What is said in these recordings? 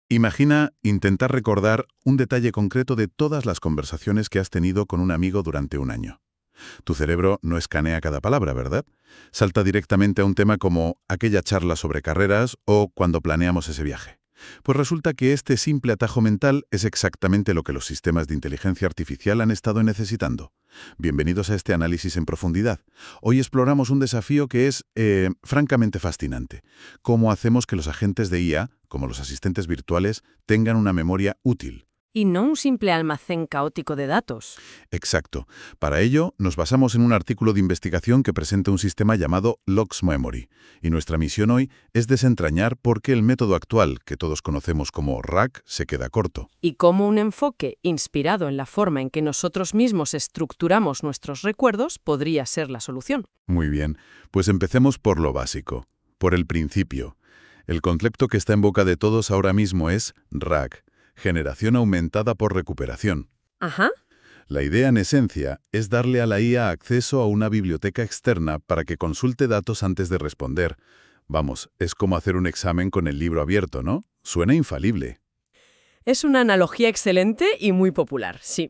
Imagina intentar recordar un detalle concreto de todas las conversaciones que has tenido con un amigo durante un año. Tu cerebro no escanea cada palabra, ¿verdad? Salta directamente a un tema como aquella charla sobre carreras o cuando planeamos ese viaje. Pues resulta que este simple atajo mental es exactamente lo que los sistemas de inteligencia artificial han estado necesitando. Bienvenidos a este análisis en profundidad. Hoy exploramos un desafío que es francamente fascinante. ¿Cómo hacemos que los agentes de IA, como los asistentes virtuales, tengan una memoria útil? Y no un simple almacén caótico de datos. Exacto. Para ello, nos basamos en un artículo de investigación que presenta un sistema llamado Logs Memory. Y nuestra misión hoy es desentrañar por qué el método actual, que todos conocemos como RAG, se queda corto. Y cómo un enfoque inspirado en la forma en que nosotros mismos estructuramos nuestros recuerdos podría ser la solución. Muy bien, pues empecemos por lo básico, por el principio. El concepto que está en boca de todos ahora mismo es RAG, generación aumentada por recuperación. Ajá. La idea, en esencia, es darle a la IA acceso a una biblioteca externa para que consulte datos antes de responder. Vamos, es como hacer un examen con el libro abierto, ¿no? Suena infalible. Es una analogía excelente y muy popular, sí.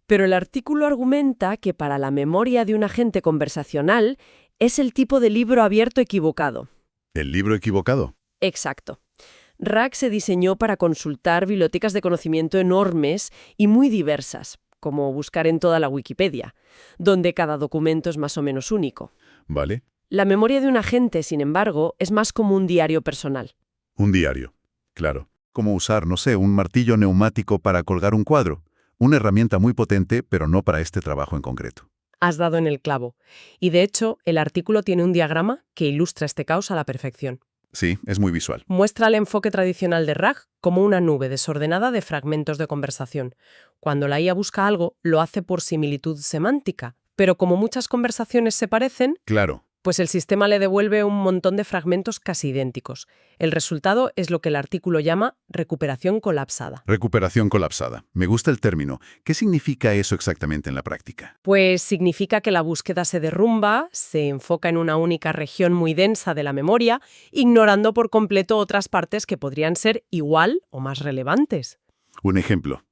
Pero el artículo argumenta que para la memoria de un agente conversacional es el tipo de libro abierto equivocado. ¿El libro equivocado? Exacto. RAG se diseñó para consultar bibliotecas de conocimiento enormes y muy diversas, como buscar en toda la Wikipedia, donde cada documento es más o menos único. Vale. La memoria de un agente, sin embargo, es más como un diario personal. Un diario. Claro. Como usar, no sé, un martillo neumático para colgar un cuadro. Una herramienta muy potente, pero no para este trabajo en concreto. Has dado en el clavo. Y de hecho, el artículo tiene un diagrama que ilustra este caos a la perfección. Sí, es muy visual. Muestra el enfoque tradicional de RAG como una nube desordenada de fragmentos de conversación. Cuando la IA busca algo, lo hace por similitud semántica. Pero como muchas conversaciones se parecen, Claro. pues el sistema le devuelve un montón de fragmentos casi idénticos. El resultado es lo que el artículo llama recuperación colapsada. Recuperación colapsada. Me gusta el término. ¿Qué significa eso exactamente en la práctica? Pues significa que la búsqueda se derrumba, se enfoca en una única región muy densa de la memoria, ignorando por completo otras partes que podrían ser igual o más relevantes. Un ejemplo.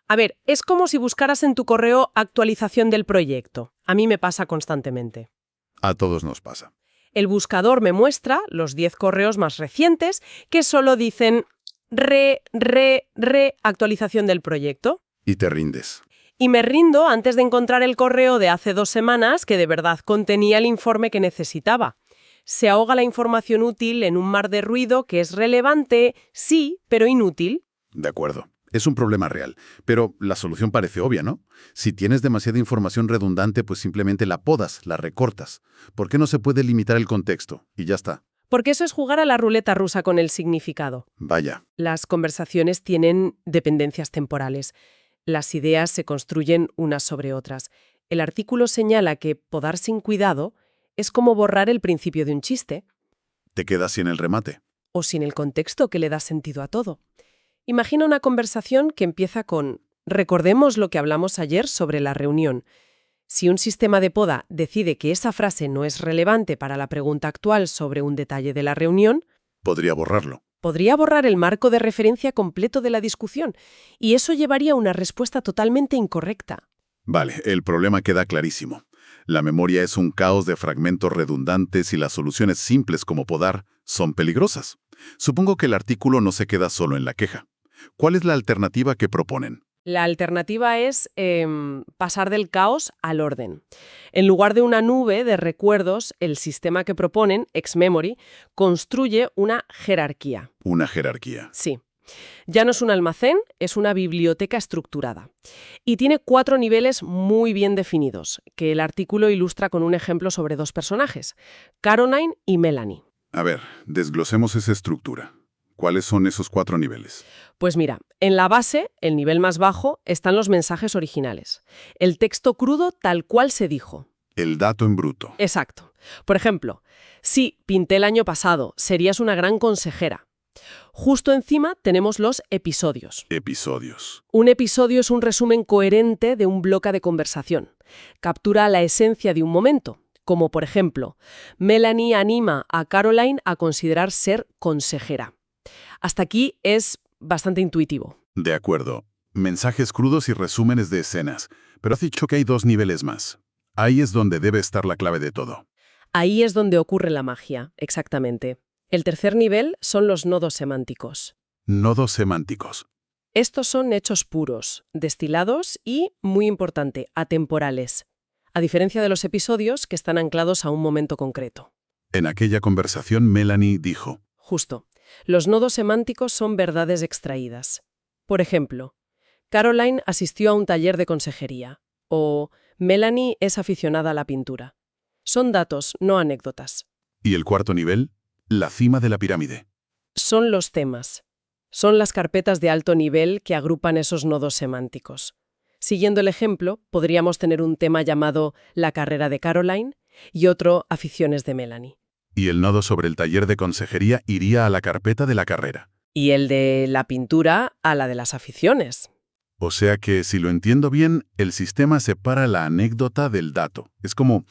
A ver, es como si buscaras en tu correo actualización del proyecto. A mí me pasa constantemente. A todos nos pasa. El buscador me muestra los 10 correos más recientes que solo dicen actualización del proyecto. Y te rindes. Y me rindo antes de encontrar el correo de hace 2 semanas que de verdad contenía el informe que necesitaba. Se ahoga la información útil en un mar de ruido que es relevante, sí, pero inútil. De acuerdo. Es un problema real, pero la solución parece obvia, ¿no? Si tienes demasiada información redundante, pues simplemente la podas, la recortas. ¿Por qué no se puede limitar el contexto? Y ya está. Porque eso es jugar a la ruleta rusa con el significado. Vaya. Las conversaciones tienen dependencias temporales. Las ideas se construyen unas sobre otras. El artículo señala que podar sin cuidado es como borrar el principio de un chiste. Te quedas sin el remate. O sin el contexto que le da sentido a todo. Imagina una conversación que empieza con «Recordemos lo que hablamos ayer sobre la reunión». Si un sistema de poda decide que esa frase no es relevante para la pregunta actual sobre un detalle de la reunión, Podría borrarlo. podría borrar el marco de referencia completo de la discusión, y eso llevaría a una respuesta totalmente incorrecta. Vale, el problema queda clarísimo. La memoria es un caos de fragmentos redundantes y las soluciones simples como podar son peligrosas. Supongo que el artículo no se queda solo en la queja. ¿Cuál es la alternativa que proponen? La alternativa es pasar del caos al orden. En lugar de una nube de recuerdos, el sistema que proponen, X-Memory, construye una jerarquía. Una jerarquía. Sí. Ya no es un almacén, es una biblioteca estructurada. Y tiene 4 niveles muy bien definidos, que el artículo ilustra con un ejemplo sobre 2 personajes, Caroline y Melanie. A ver, desglosemos esa estructura. ¿Cuáles son esos 4 niveles? Pues mira, en la base, el nivel más bajo, están los mensajes originales. El texto crudo tal cual se dijo. El dato en bruto. Exacto. Por ejemplo, sí, pinté el año pasado, serías una gran consejera. Justo encima tenemos los episodios. Episodios. Un episodio es un resumen coherente de un bloque de conversación. Captura la esencia de un momento, como por ejemplo, Melanie anima a Caroline a considerar ser consejera. Hasta aquí es bastante intuitivo. De acuerdo. Mensajes crudos y resúmenes de escenas. Pero has dicho que hay 2 niveles más. Ahí es donde debe estar la clave de todo. Ahí es donde ocurre la magia, exactamente. El tercer nivel son los nodos semánticos. Nodos semánticos. Estos son hechos puros, destilados y, muy importante, atemporales, a diferencia de los episodios que están anclados a un momento concreto. En aquella conversación, Melanie dijo: Justo. Los nodos semánticos son verdades extraídas. Por ejemplo, Caroline asistió a un taller de consejería o Melanie es aficionada a la pintura. Son datos, no anécdotas. ¿Y el cuarto nivel? La cima de la pirámide. Son los temas. Son las carpetas de alto nivel que agrupan esos nodos semánticos. Siguiendo el ejemplo, podríamos tener un tema llamado La carrera de Caroline y otro Aficiones de Melanie. Y el nodo sobre el taller de consejería iría a la carpeta de la carrera. Y el de la pintura a la de las aficiones. O sea que, si lo entiendo bien, el sistema separa la anécdota del dato. Es como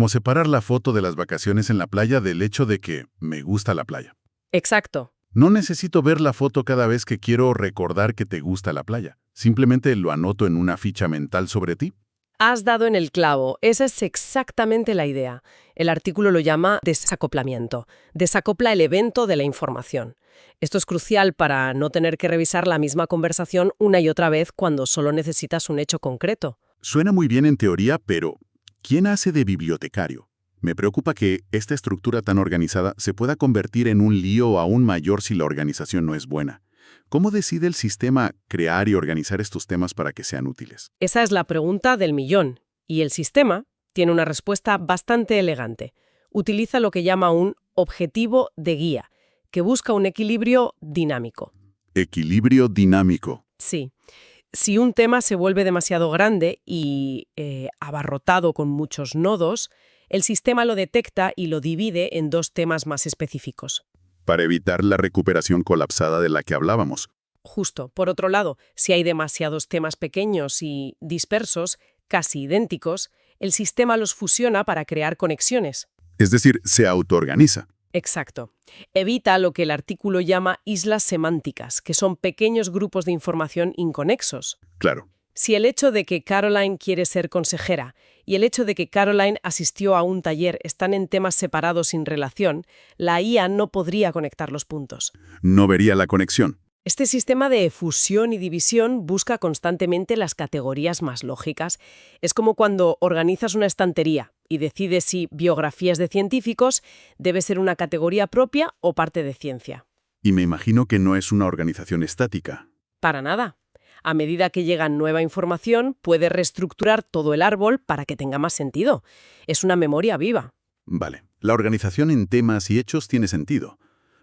separar la foto de las vacaciones en la playa del hecho de que me gusta la playa. Exacto. No necesito ver la foto cada vez que quiero recordar que te gusta la playa. Simplemente lo anoto en una ficha mental sobre ti. Has dado en el clavo. Esa es exactamente la idea. El artículo lo llama desacoplamiento. Desacopla el evento de la información. Esto es crucial para no tener que revisar la misma conversación una y otra vez cuando solo necesitas un hecho concreto. Suena muy bien en teoría, pero ¿quién hace de bibliotecario? Me preocupa que esta estructura tan organizada se pueda convertir en un lío aún mayor si la organización no es buena. ¿Cómo decide el sistema crear y organizar estos temas para que sean útiles? Esa es la pregunta del millón. Y el sistema tiene una respuesta bastante elegante. Utiliza lo que llama un objetivo de guía, que busca un equilibrio dinámico. Equilibrio dinámico. Sí. Si un tema se vuelve demasiado grande y abarrotado con muchos nodos, el sistema lo detecta y lo divide en 2 temas más específicos. Para evitar la recuperación colapsada de la que hablábamos. Justo. Por otro lado, si hay demasiados temas pequeños y dispersos, casi idénticos, el sistema los fusiona para crear conexiones. Es decir, se autoorganiza. Exacto. Evita lo que el artículo llama islas semánticas, que son pequeños grupos de información inconexos. Claro. Si el hecho de que Caroline quiere ser consejera y el hecho de que Caroline asistió a un taller están en temas separados sin relación, la IA no podría conectar los puntos. No vería la conexión. Este sistema de fusión y división busca constantemente las categorías más lógicas. Es como cuando organizas una estantería y decides si biografías de científicos debe ser una categoría propia o parte de ciencia. Y me imagino que no es una organización estática. Para nada. A medida que llega nueva información, puede reestructurar todo el árbol para que tenga más sentido. Es una memoria viva. Vale, la organización en temas y hechos tiene sentido.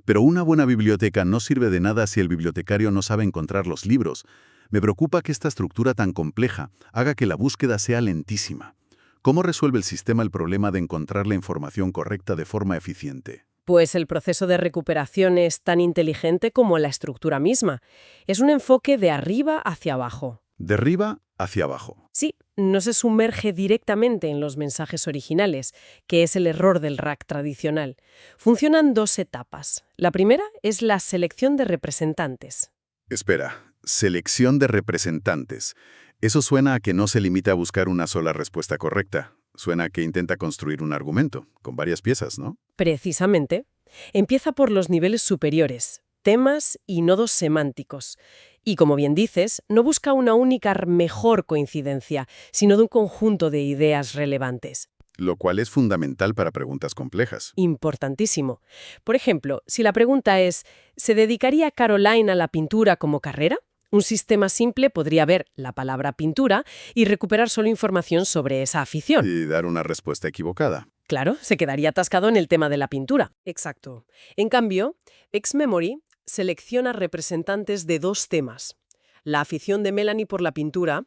Pero una buena biblioteca no sirve de nada si el bibliotecario no sabe encontrar los libros. Me preocupa que esta estructura tan compleja haga que la búsqueda sea lentísima. ¿Cómo resuelve el sistema el problema de encontrar la información correcta de forma eficiente? Pues el proceso de recuperación es tan inteligente como la estructura misma. Es un enfoque de arriba hacia abajo. De arriba hacia abajo. Sí, no se sumerge directamente en los mensajes originales, que es el error del RAC tradicional. Funcionan 2 etapas. La primera es la selección de representantes. Espera, selección de representantes. Eso suena a que no se limita a buscar una sola respuesta correcta. Suena a que intenta construir un argumento, con varias piezas, ¿no? Precisamente. Empieza por los niveles superiores, temas y nodos semánticos. Y como bien dices, no busca una única mejor coincidencia, sino de un conjunto de ideas relevantes. Lo cual es fundamental para preguntas complejas. Importantísimo. Por ejemplo, si la pregunta es, ¿se dedicaría Caroline a la pintura como carrera? Un sistema simple podría ver la palabra pintura y recuperar solo información sobre esa afición. Y dar una respuesta equivocada. Claro, se quedaría atascado en el tema de la pintura. Exacto. En cambio, XMemory selecciona representantes de 2 temas. La afición de Melanie por la pintura,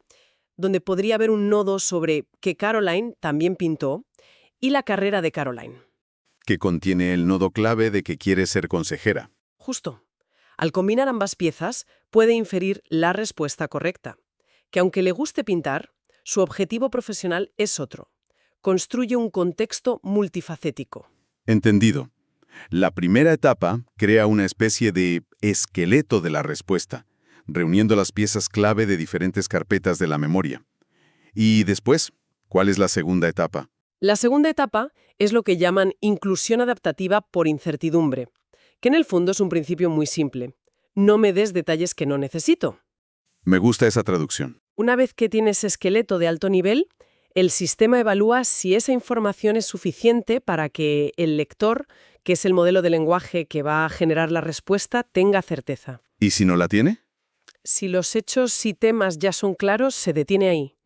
donde podría haber un nodo sobre que Caroline también pintó, y la carrera de Caroline. Que contiene el nodo clave de que quiere ser consejera. Justo. Al combinar ambas piezas, puede inferir la respuesta correcta, que aunque le guste pintar, su objetivo profesional es otro. Construye un contexto multifacético. Entendido. La primera etapa crea una especie de esqueleto de la respuesta, reuniendo las piezas clave de diferentes carpetas de la memoria. Y después, ¿cuál es la segunda etapa? La segunda etapa es lo que llaman inclusión adaptativa por incertidumbre, que en el fondo es un principio muy simple. No me des detalles que no necesito. Me gusta esa traducción. Una vez que tienes esqueleto de alto nivel, el sistema evalúa si esa información es suficiente para que el lector, que es el modelo de lenguaje que va a generar la respuesta, tenga certeza. ¿Y si no la tiene? Si los hechos y temas ya son claros, se detiene ahí.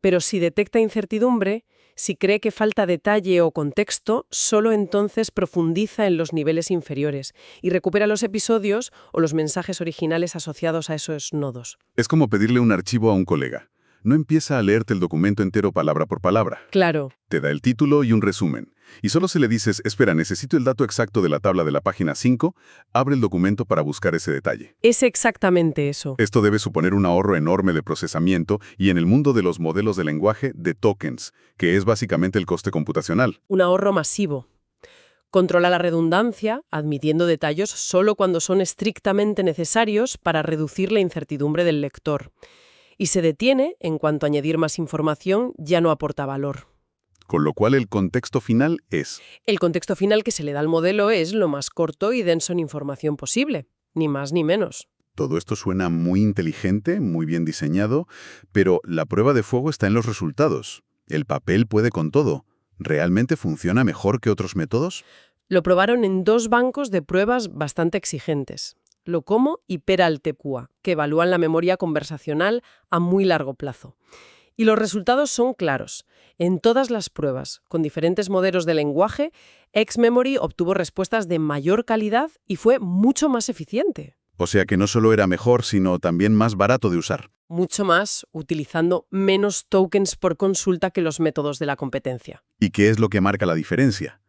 Pero si detecta incertidumbre, si cree que falta detalle o contexto, solo entonces profundiza en los niveles inferiores y recupera los episodios o los mensajes originales asociados a esos nodos. Es como pedirle un archivo a un colega. No empieza a leerte el documento entero palabra por palabra. Claro. Te da el título y un resumen. Y solo si le dices, espera, necesito el dato exacto de la tabla de la página 5, abre el documento para buscar ese detalle. Es exactamente eso. Esto debe suponer un ahorro enorme de procesamiento y en el mundo de los modelos de lenguaje, de tokens, que es básicamente el coste computacional. Un ahorro masivo. Controla la redundancia, admitiendo detalles solo cuando son estrictamente necesarios para reducir la incertidumbre del lector. Y se detiene en cuanto añadir más información ya no aporta valor. Con lo cual el contexto final es... El contexto final que se le da al modelo es lo más corto y denso en información posible, ni más ni menos. Todo esto suena muy inteligente, muy bien diseñado, pero la prueba de fuego está en los resultados. El papel puede con todo. ¿Realmente funciona mejor que otros métodos? Lo probaron en 2 bancos de pruebas bastante exigentes, Locomo y Peraltecua, que evalúan la memoria conversacional a muy largo plazo. Y los resultados son claros. En todas las pruebas, con diferentes modelos de lenguaje, XMemory obtuvo respuestas de mayor calidad y fue mucho más eficiente. O sea que no solo era mejor, sino también más barato de usar. Mucho más, utilizando menos tokens por consulta que los métodos de la competencia. ¿Y qué es lo que marca la diferencia?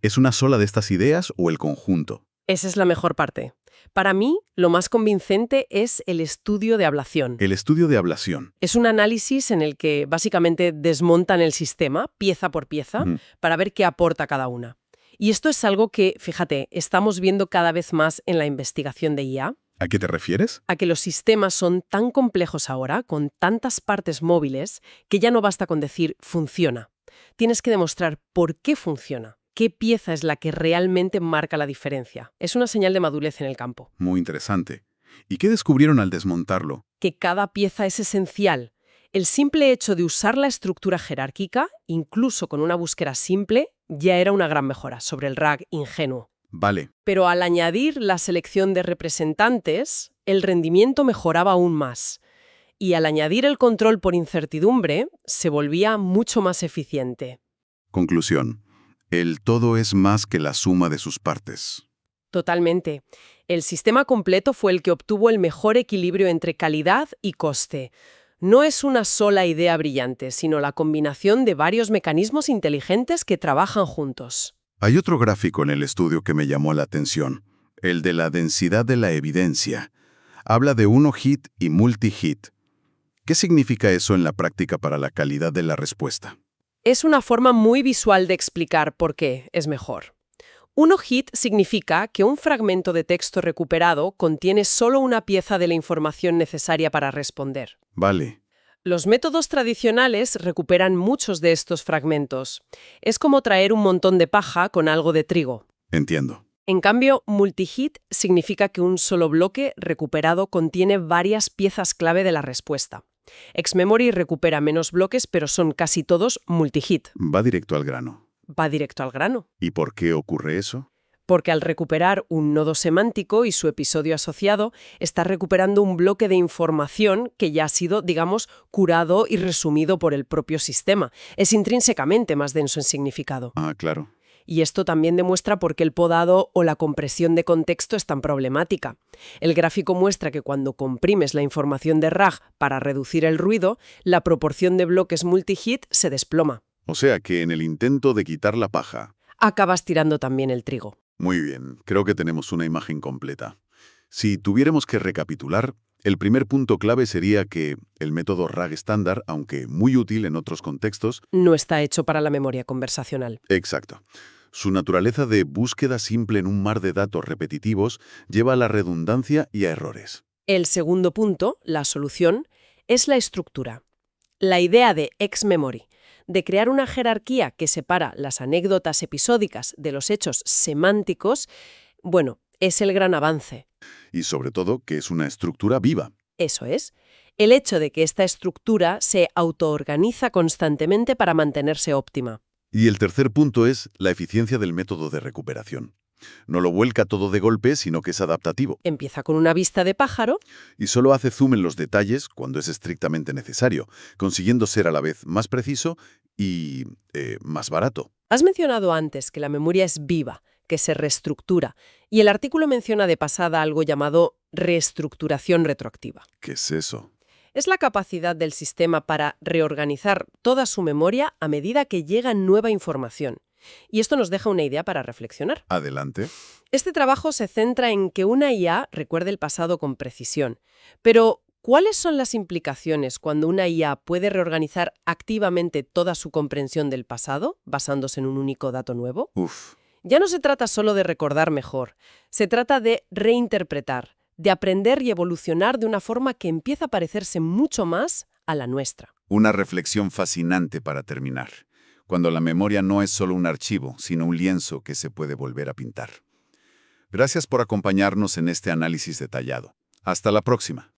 ¿Es una sola de estas ideas o el conjunto? Esa es la mejor parte. Para mí, lo más convincente es el estudio de ablación. El estudio de ablación. Es un análisis en el que básicamente desmontan el sistema, pieza por pieza, para ver qué aporta cada una. Y esto es algo que, fíjate, estamos viendo cada vez más en la investigación de IA. ¿A qué te refieres? A que los sistemas son tan complejos ahora, con tantas partes móviles, que ya no basta con decir funciona. Tienes que demostrar por qué funciona. ¿Qué pieza es la que realmente marca la diferencia? Es una señal de madurez en el campo. Muy interesante. ¿Y qué descubrieron al desmontarlo? Que cada pieza es esencial. El simple hecho de usar la estructura jerárquica, incluso con una búsqueda simple, ya era una gran mejora sobre el RAG ingenuo. Vale. Pero al añadir la selección de representantes, el rendimiento mejoraba aún más. Y al añadir el control por incertidumbre, se volvía mucho más eficiente. Conclusión. El todo es más que la suma de sus partes. Totalmente. El sistema completo fue el que obtuvo el mejor equilibrio entre calidad y coste. No es una sola idea brillante, sino la combinación de varios mecanismos inteligentes que trabajan juntos. Hay otro gráfico en el estudio que me llamó la atención, el de la densidad de la evidencia. Habla de uno-hit y multi-hit. ¿Qué significa eso en la práctica para la calidad de la respuesta? Es una forma muy visual de explicar por qué es mejor. Uno-hit significa que un fragmento de texto recuperado contiene solo una pieza de la información necesaria para responder. Vale. Los métodos tradicionales recuperan muchos de estos fragmentos. Es como traer un montón de paja con algo de trigo. Entiendo. En cambio, multi-hit significa que un solo bloque recuperado contiene varias piezas clave de la respuesta. XMemory recupera menos bloques, pero son casi todos multi-hit. Va directo al grano. Va directo al grano. ¿Y por qué ocurre eso? Porque al recuperar un nodo semántico y su episodio asociado, está recuperando un bloque de información que ya ha sido, digamos, curado y resumido por el propio sistema. Es intrínsecamente más denso en significado. Ah, claro. Y esto también demuestra por qué el podado o la compresión de contexto es tan problemática. El gráfico muestra que cuando comprimes la información de RAG para reducir el ruido, la proporción de bloques multi-hit se desploma. O sea que en el intento de quitar la paja... Acabas tirando también el trigo. Muy bien, creo que tenemos una imagen completa. Si tuviéramos que recapitular, el primer punto clave sería que el método RAG estándar, aunque muy útil en otros contextos... No está hecho para la memoria conversacional. Exacto. Su naturaleza de búsqueda simple en un mar de datos repetitivos lleva a la redundancia y a errores. El segundo punto, la solución, es la estructura. La idea de ex-memory, de crear una jerarquía que separa las anécdotas episódicas de los hechos semánticos, bueno, es el gran avance. Y sobre todo que es una estructura viva. Eso es. El hecho de que esta estructura se autoorganiza constantemente para mantenerse óptima. Y el tercer punto es la eficiencia del método de recuperación. No lo vuelca todo de golpe, sino que es adaptativo. Empieza con una vista de pájaro. Y solo hace zoom en los detalles cuando es estrictamente necesario, consiguiendo ser a la vez más preciso y más barato. Has mencionado antes que la memoria es viva, que se reestructura, y el artículo menciona de pasada algo llamado reestructuración retroactiva. ¿Qué es eso? Es la capacidad del sistema para reorganizar toda su memoria a medida que llega nueva información. Y esto nos deja una idea para reflexionar. Adelante. Este trabajo se centra en que una IA recuerde el pasado con precisión. Pero, ¿cuáles son las implicaciones cuando una IA puede reorganizar activamente toda su comprensión del pasado, basándose en un único dato nuevo? Ya no se trata solo de recordar mejor, se trata de reinterpretar, de aprender y evolucionar de una forma que empieza a parecerse mucho más a la nuestra. Una reflexión fascinante para terminar. Cuando la memoria no es solo un archivo, sino un lienzo que se puede volver a pintar. Gracias por acompañarnos en este análisis detallado. Hasta la próxima.